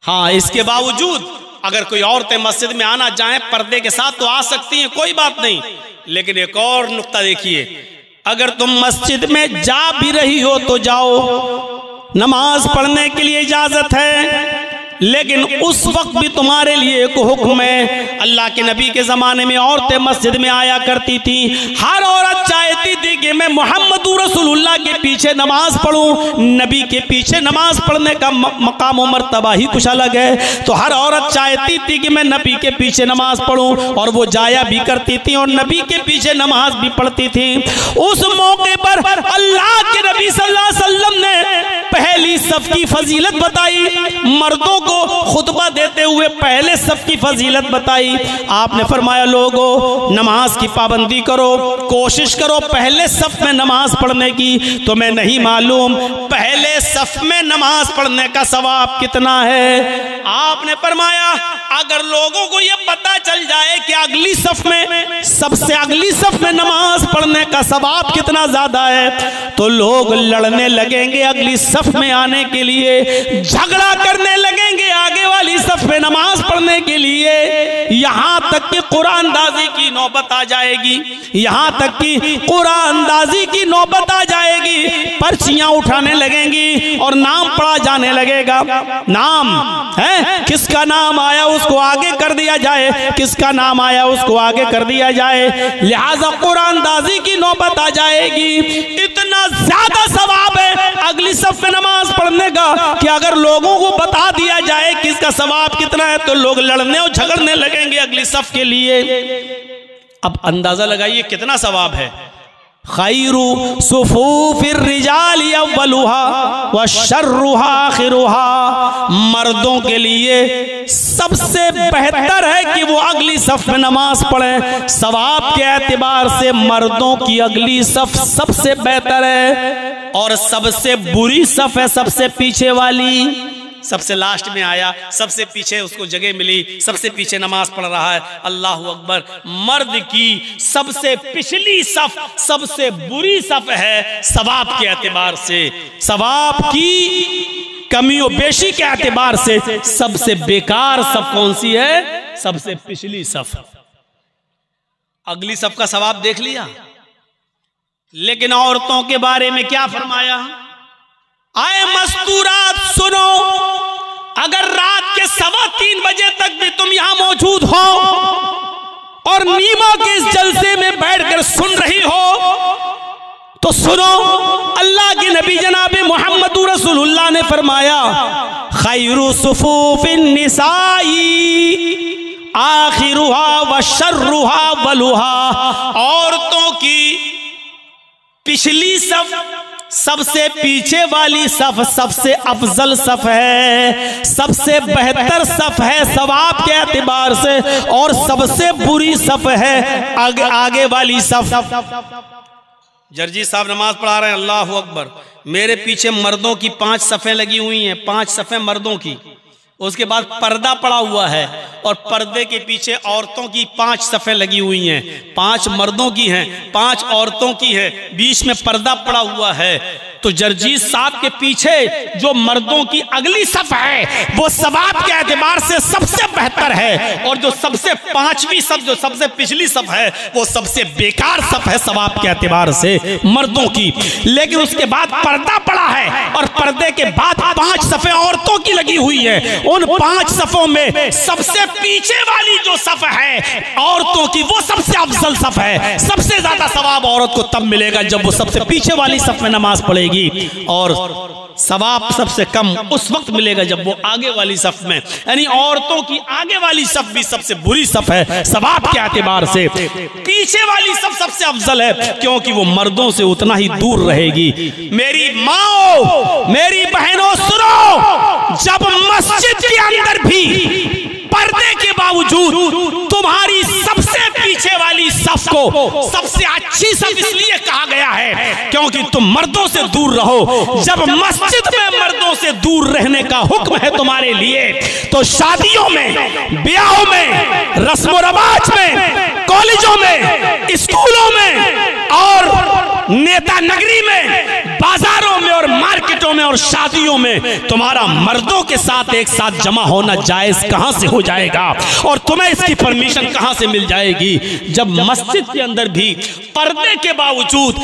[SPEAKER 1] हाँ, इसके बावजूद अगर कोई औरतें मस्जिद में आना चाहें पर्दे के साथ तो आ सकती हैं, कोई बात नहीं। लेकिन एक और नुक्ता देखिए, अगर तुम मस्जिद में जा भी रही हो तो जाओ, नमाज पढ़ने के लिए इजाजत है, लेकिन उस वक्त भी तुम्हारे लिए एक हुक्म है। अल्लाह के नबी के जमाने में औरतें मस्जिद में आया करती थी। हर औरत चाहती थी कि मैं मोहम्मद रसूलुल्लाह के पीछे नमाज पढ़ूं। नबी के पीछे नमाज पढ़ने का मकाम और मर्तबा ही कुछ अलग है। तो हर औरत चाहती थी कि मैं नबी के पीछे नमाज पढ़ूं, और वो जाया भी करती थी और नबी के पीछे नमाज भी पढ़ती थी। उस मौके पर अल्लाह के नबी सल्लल्लाहु अलैहि वसल्लम ने पहली सफ की फजीलत बताई। मर्दों को खुतबा देते हुए पहले सफ की फजीलत बताई। आपने फरमाया लोगों, नमाज की पाबंदी करो, कोशिश करो पहले सफ में नमाज पढ़ने की। तो मैं नहीं मालूम पहले सफ में नमाज पढ़ने का सवाब कितना है। आपने फरमाया अगर लोगों को यह पता चल जाए कि अगली सफ में, सबसे अगली सफ में नमाज पढ़ने का सवाब कितना ज्यादा है, तो लोग लड़ने लगेंगे अगली सफ में आने के लिए, झगड़ा करने लगेंगे आगे वाली सफ में नमाज पढ़ने के लिए। यहां तक कि कुरानदाजी की नौबत आ जाएगी, यहां तक कि कुरानदाजी की नौबत आ जाएगी। पर्चियां उठाने लगेंगी और नाम पढ़ा जाने लगेगा। नाम है, किसका नाम आया उसको आगे कर दिया जाए, किसका नाम आया उसको आगे कर दिया जाए। लिहाजा कुरानदाजी की नौबत आ जाएगी। इतना ज्यादा सवाब है अगली सफ में नमाज पढ़ने का कि अगर लोगों को बता दिया जाए कि इसका सवाब कितना है तो लोग लड़ने और झगड़ने लगेंगे अगली सफ के लिए। अब अंदाजा लगाइए कितना सवाब है। खैरु सुफूफिर रिजाली अव्वलुहा व शर्रुहा आखिरुहा। मर्दों के लिए सबसे बेहतर है कि वो अगली सफ में नमाज पढ़ें। सवाब के एतबार से मर्दों की अगली सफ सबसे बेहतर है, और सबसे बुरी सफ है सबसे पीछे वाली। सबसे लास्ट में आया, सबसे पीछे उसको जगह मिली, सबसे पीछे नमाज पढ़ रहा है। अल्लाह अकबर। मर्द की सबसे पिछली सफ सबसे बुरी सफ है सवाब के एतबार से, सवाब की कमी और बेशी के एतबार से सबसे बेकार सफ कौन सी है? सबसे पिछली सफ। अगली सफ का सवाब देख लिया, लेकिन औरतों के बारे में क्या फरमाया? आए मस्तूरात सुनो, अगर रात के 1:15 मौजूद हो और नीमा के इस जलसे में बैठकर सुन रही हो तो सुनो, अल्लाह के नबी जनाब मोहम्मद रसूलुल्लाह ने फरमाया, खैरु सुफूफिन निसाई आखिरुहा व शर्रुहा वलुहा, औरतों की पिछली सफ सबसे पीछे वाली सफ सबसे अफजल सफ है, सबसे बेहतर सफ है सवाब के एतबार से, और सबसे बुरी सफ है आगे वाली सफ। जर्जी साहब नमाज पढ़ा रहे हैं, अल्लाह अकबर। मेरे पीछे मर्दों की 5 सफ़ें लगी हुई हैं, 5 सफ़ें मर्दों की, उसके बाद पर्दा पड़ा हुआ है और पर्दे के पीछे औरतों की 5 सफ़ें लगी हुई हैं, 5 मर्दों की हैं, 5 औरतों की है, बीच में पर्दा पड़ा हुआ है। तो जर्जीस साहब के पीछे जो मर्दों की अगली सफ है वो सवाब के एतबार से सबसे बेहतर है, और जो सबसे 5वीं सफ जो सबसे पिछली सफ है वो सबसे बेकार सफ है सवाब के एतबार से मर्दों की। लेकिन उसके बाद पर्दा पड़ा है और पर्दे के बाद 5 सफ़ें औरतों की लगी हुई है। उन 5 सफों में सबसे पीछे वाली जो सफ है औरतों की वो सबसे अफजल सफ है। सबसे ज्यादा सवाब औरत को तब मिलेगा जब वो सबसे पीछे वाली सफ में नमाज पढ़ेगी, और सवाब सबसे कम उस वक्त मिलेगा जब वो आगे वाली सफ में, यानी औरतों की आगे वाली सफ भी सबसे बुरी सफ है सवाब के एतबार से, पीछे वाली सफ सबसे अफजल है क्योंकि वो मर्दों से उतना ही दूर रहेगी। मेरी माओ, मेरी बहनों सुनो, जब मस्जिद के अंदर भी पर्दे के बावजूद तुम्हारी सबसे पीछे वाली सफ को सबसे अच्छी सफ इसलिए कहा गया है क्योंकि तुम मर्दों से दूर रहो। जब मस्जिद में मर्दों से दूर रहने का हुक्म है तुम्हारे लिए, तो शादियों में, ब्याहों में, रस्म रवाज में, कॉलेजों में, स्कूलों में और नेता नगरी में, बाजारों में और मार्केटों में और शादियों में तुम्हारा मर्दों के साथ एक साथ जमा होना जायज कहां से हो जाएगा, और तुम्हें इसकी परमिशन कहां से मिल जाएगी जब मस्जिद के अंदर भी पर्दे के बावजूद,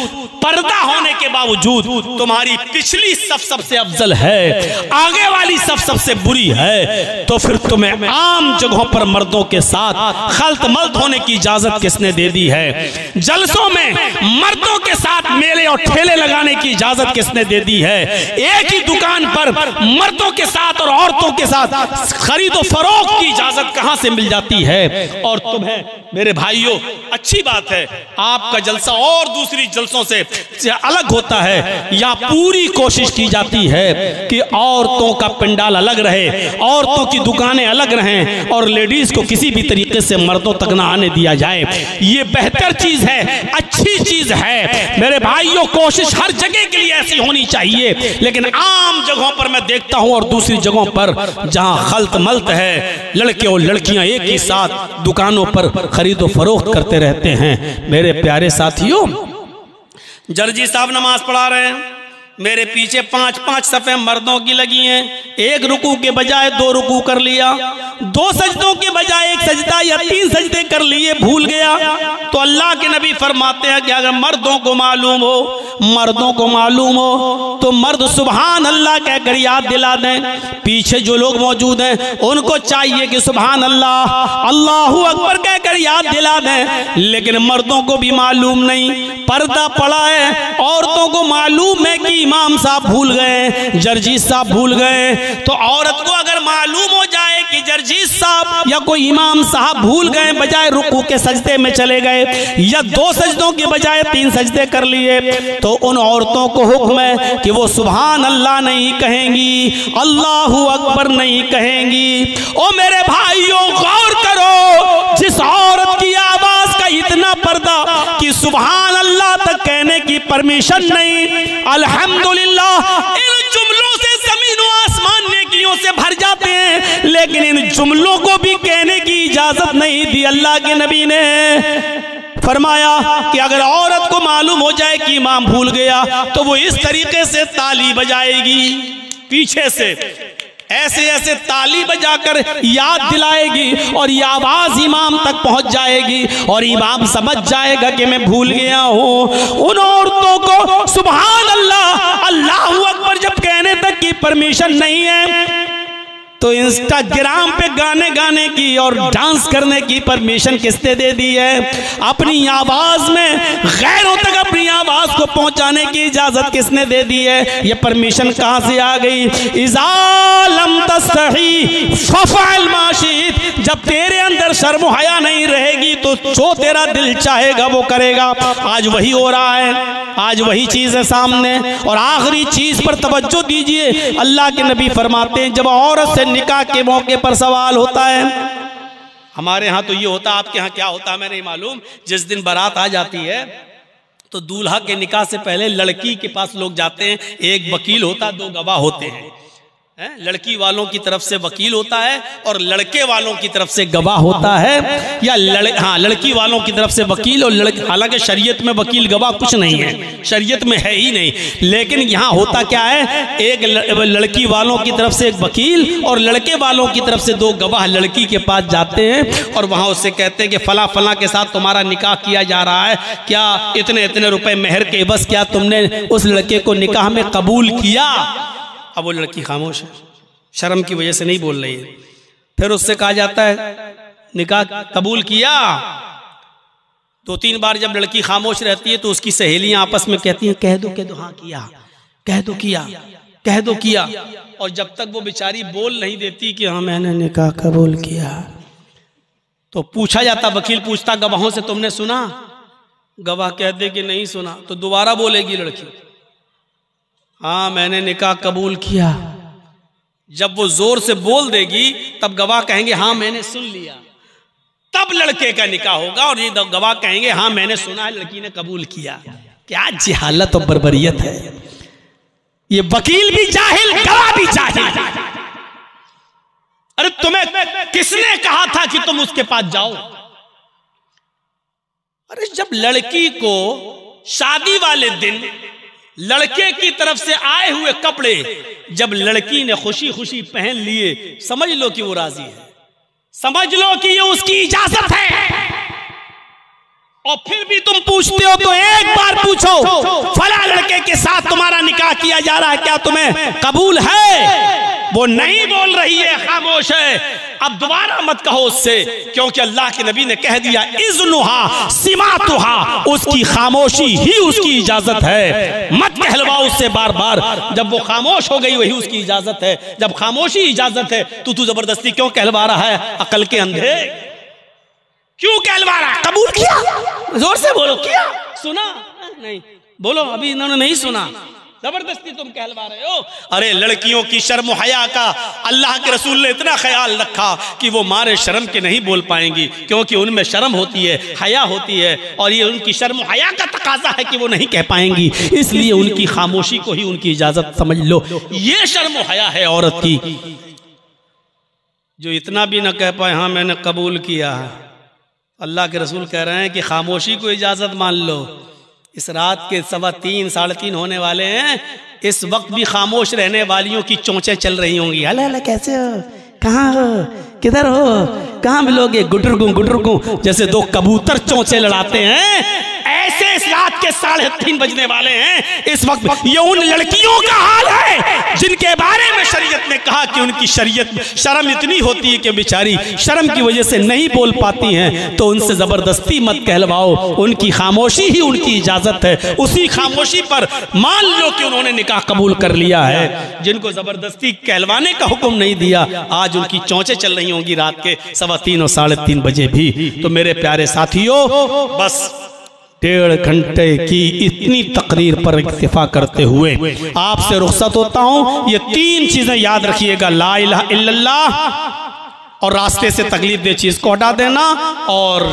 [SPEAKER 1] पर्दा होने के बावजूद तुम्हारी पिछली सफ सबसे अफजल है, आगे वाली सफ सबसे बुरी है। तो फिर तुम्हें आम जगहों पर मर्दों के साथ खल्त मल्त होने की इजाजत किसने दे दी है? जलसों में मर्दों के साथ मेले और ठेले लगाने की इजाजत किसने दे दी है? एक ही दुकान पर मर्दों के साथ और औरतों के साथ खरीदो फरोख्त की इजाजत कहां से मिल जाती है? और तुम्हें मेरे भाइयों, अच्छी बात है आपका जलसा और दूसरी जलसों से अलग होता है। यहाँ पूरी कोशिश की जाती है कि औरतों का पंडाल अलग रहे, औरतों की दुकानें अलग रहें और लेडीज को किसी भी तरीके से मर्दों तक ना आने दिया जाए। ये बेहतर चीज है, अच्छी चीज है मेरे भाइयों। कोशिश हर जगह के लिए ऐसी होनी चाहिए, लेकिन आम जगहों पर मैं देखता हूं और दूसरी जगहों पर जहां खल्त मल्त है, लड़के और लड़कियां एक ही साथ दुकानों पर खरीदो फरोख्त करते रहते हैं। मेरे प्यारे साथियों, जर्जी साहब नमाज पढ़ा रहे हैं, मेरे पीछे 5-5 सफ़ें मर्दों की लगी हैं। एक रुकू के बजाय 2 रुकू कर लिया, 2 सजदों के बजाय 1 सजदा या 3 सजदे कर लिए, भूल गया। तो अल्लाह के नबी फरमाते हैं कि अगर मर्दों को मालूम हो तो मर्द सुभान अल्लाह कहकर याद दिला दें। पीछे जो लोग मौजूद हैं उनको चाहिए कि सुभान अल्लाह, अल्लाहू अकबर कहकर याद दिला दें। लेकिन मर्दों को भी मालूम नहीं, पर्दा पड़ा है, औरतों को मालूम है कि इमाम साहब भूल गए, जर्जीस साहब भूल गए। तो औरत को अगर मालूम हो जाए कि जर्जीस साहब या कोई इमाम साहब भूल गए, बजाय रुकू के सजदे में चले गए या 2 सजदों के बजाय 3 सजदे कर लिए, तो उन औरतों को हुक्म है कि वो सुभान अल्लाह नहीं कहेंगी, अल्लाहू अकबर नहीं कहेंगी। ओ मेरे भाइयों, गौर करो, जिस औरत की आवाज का इतना पर्दा कि सुभान अल्लाह तक कहने की परमिशन नहीं, अल्हम्दुलिल्लाह इन जुमलों से ज़मीन व आसमान नेकियों से भर जाते हैं, लेकिन इन जुमलों को भी कहने की इजाजत नहीं दी। अल्लाह के नबी ने फरमाया कि अगर औरत को मालूम हो जाए कि इमाम भूल गया तो वो इस तरीके से ताली बजाएगी, पीछे से ऐसे ऐसे ताली बजाकर याद दिलाएगी और ये आवाज इमाम तक पहुंच जाएगी और इमाम समझ जाएगा कि मैं भूल गया हूं। उन औरतों को सुभान अल्लाह, अल्लाहू अकबर जब कहने तक की परमिशन नहीं है, तो इंस्टाग्राम पे गाने गाने की और डांस करने की परमिशन किसने दे दी है? अपनी आवाज में गैरों तक अपनी आवाज को पहुंचाने की इजाजत किसने दे दी है? ये परमिशन कहां से आ गई? इज़ालम तस्तही फफ़अल मा शित, जब तेरे अंदर शर्म हया नहीं रहेगी तो जो तेरा दिल चाहेगा वो करेगा। आज वही हो रहा है, आज वही चीज है सामने। और आखिरी चीज पर तवज्जो दीजिए, अल्लाह के नबी फरमाते हैं जब औरत से निकाह के मौके पर सवाल होता है, हमारे यहाँ तो ये होता, आपके यहाँ क्या होता है मैं नहीं मालूम, जिस दिन बारात आ जाती है तो दूल्हा के निकाह से पहले लड़की के पास लोग जाते हैं, एक वकील होता, 2 गवाह होते हैं। लड़की वालों की तरफ से वकील होता है और लड़के वालों की तरफ से गवाह होता है, या लड़की वालों की तरफ से वकील और हालांकि शरीयत में वकील गवाह कुछ नहीं है, शरीयत में है ही नहीं। लेकिन यहाँ होता क्या है, एक लड़की वालों की तरफ से एक वकील और लड़के वालों की तरफ से 2 गवाह लड़की के पास जाते हैं और वहाँ उससे कहते हैं कि फला फला के साथ तुम्हारा निकाह किया जा रहा है, क्या इतने इतने रुपए मेहर के बस क्या तुमने उस लड़के को निकाह में कबूल किया? अब वो लड़की खामोश है, शर्म की वजह से नहीं बोल रही है। फिर उससे कहा जाता है निकाह कबूल किया। 2-3 बार जब लड़की खामोश रहती है तो उसकी सहेलियां आपस में कहती हैं कह दो हाँ किया, कह दो किया, कह दो किया। और जब तक वो बेचारी बोल नहीं देती कि हाँ मैंने निकाह कबूल किया, तो पूछा जाता, वकील पूछता गवाहों से तुमने सुना? गवाह कहते कि नहीं सुना। तो दोबारा बोलेगी लड़की, हाँ मैंने निकाह कबूल किया। जब वो जोर से बोल देगी तब गवाह कहेंगे हाँ मैंने सुन लिया, तब लड़के का निकाह होगा। और ये गवाह कहेंगे हाँ मैंने सुना है, लड़की ने कबूल किया। क्या जहालत और बर्बरियत है! ये वकील भी जाहिल, गवाह भी जाहिल। अरे तुम्हें किसने कहा था कि तुम उसके पास जाओ? अरे जब लड़की को शादी वाले दिन लड़के की तरफ से आए हुए कपड़े जब लड़की ने खुशी खुशी पहन लिए, समझ लो कि वो राजी है, समझ लो कि ये उसकी इजाजत है। और फिर भी तुम पूछते हो तो एक बार पूछो, फला लड़के के साथ तुम्हारा निकाह किया जा रहा है, क्या तुम्हें कबूल है? वो नहीं बोल रही है, खामोश है। अब दोबारा मत कहो उससे, क्योंकि अल्लाह के नबी ने कह दिया इज़्नुहा सिमातुहा, उसकी खामोशी ही उसकी इजाजत है। मत कहलवाओ उससे बार बार, जब वो खामोश हो गई वही उसकी इजाजत है। जब खामोशी इजाजत है तो तू जबरदस्ती क्यों कहलवा रहा है? अकल के अंधे क्यों कहलवा रहा है? कबूल किया, जोर से बोलो, किया, सुना नहीं, बोलो अभी इन्होंने नहीं सुना, जबरदस्ती तुम कहलवा रहे हो। अरे लड़कियों की शर्म हया का अल्लाह के रसूल ने इतना ख्याल रखा कि वो मारे शर्म के नहीं बोल पाएंगी, क्योंकि उनमें शर्म होती है, हया होती है, और ये उनकी शर्म हया का तकाजा है कि वो नहीं कह पाएंगी, इसलिए उनकी खामोशी को ही उनकी इजाजत समझ लो। ये शर्म हया है औरत की, जो इतना भी ना कह पाए हाँ मैंने कबूल किया। अल्लाह के रसूल कह रहे हैं कि खामोशी को इजाजत मान लो। इस रात के 3:15 3:30 होने वाले हैं, इस वक्त भी खामोश रहने वालियों की चोंचें चल रही होंगी। अल्लाह अल्लाह कैसे हो, कहाँ हो, किधर हो, कहाँ मिलोगे, गुटरगू जैसे 2 कबूतर चोंचे लड़ाते हैं, ऐसे इस रात के 3:30 बजने वाले हैं इस वक्त। ये उन लड़कियों का हाल है जिनके बारे में शरीयत ने कहा कि उनकी शर्म इतनी होती है कि बेचारी शर्म की वजह से नहीं बोल पाती हैं, तो उनसे जबरदस्ती मत कहलवाओ, उनकी खामोशी ही उनकी इजाजत है। उसी खामोशी पर मान लो कि उन्होंने निकाह कबूल कर लिया है। जिनको जबरदस्ती कहलवाने का हुक्म नहीं दिया, आज उनकी चोंचें चल रही होंगी रात के 3:15 और 3:30 बजे भी। तो मेरे प्यारे साथियों, बस 1.5 घंटे की इतनी तकरीर पर इक्तिफा करते हुए आपसे रुखसत होता हूं। ये 3 चीजें याद रखिएगा, ला इलाहा इल्लल्लाह, और रास्ते से तकलीफ दे चीज को हटा देना, और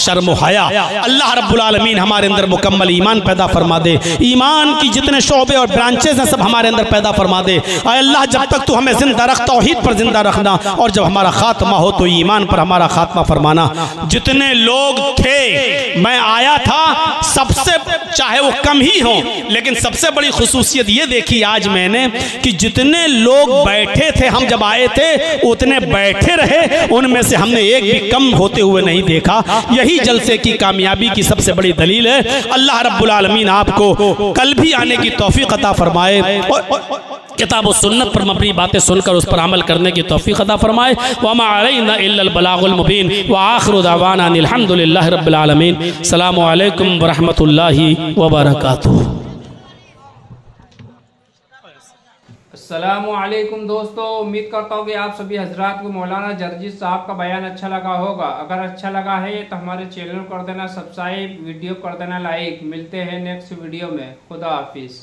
[SPEAKER 1] शर्म हया। अल्लाह रब्बुल आलमीन हमारे अंदर मुकम्मल ईमान पैदा फरमा दे, ईमान की जितने शोबे और ब्रांचेस हैं सब हमारे अंदर पैदा फरमा दे। अल्लाह जब तक तू हमें जिंदा रख, तौहीद पर जिंदा रखना, और जब हमारा खात्मा हो तो ईमान पर हमारा खात्मा फरमाना। जितने लोग थे, मैं आया था, सबसे चाहे वो कम ही हो, लेकिन सबसे बड़ी खुसूसियत ये देखी आज मैंने कि जितने लोग बैठे थे, हम जब आए थे उतने बैठे रहे उनमें से हमने एक भी कम होते हुए नहीं देखा। यही जलसे की कामयाबी की सबसे बड़ी दलील है। अल्लाह रब्बुल आलमीन आपको कल भी आने की तौफीक अता फरमाए और किताब और सुन्नत पर मबनी बातें सुनकर उस पर अमल करने की तौफीक अता फरमाए। वमा अलैना इल्लल बलागुल मुबीन व आखिरु दावाना अल्हम्दुलिल्लाहि रब्बिल आलमीन। अस्सलामु अलैकुम व रहमतुल्लाहि व बरकातुहू।
[SPEAKER 2] अस्सलामुअलैकुम दोस्तों, उम्मीद करता हूँ कि आप सभी हजरात को मौलाना जर्जिस साहब का बयान अच्छा लगा होगा। अगर अच्छा लगा है तो हमारे चैनल कर देना सब्सक्राइब, वीडियो कर देना लाइक। मिलते हैं नेक्स्ट वीडियो में। खुदा हाफिज।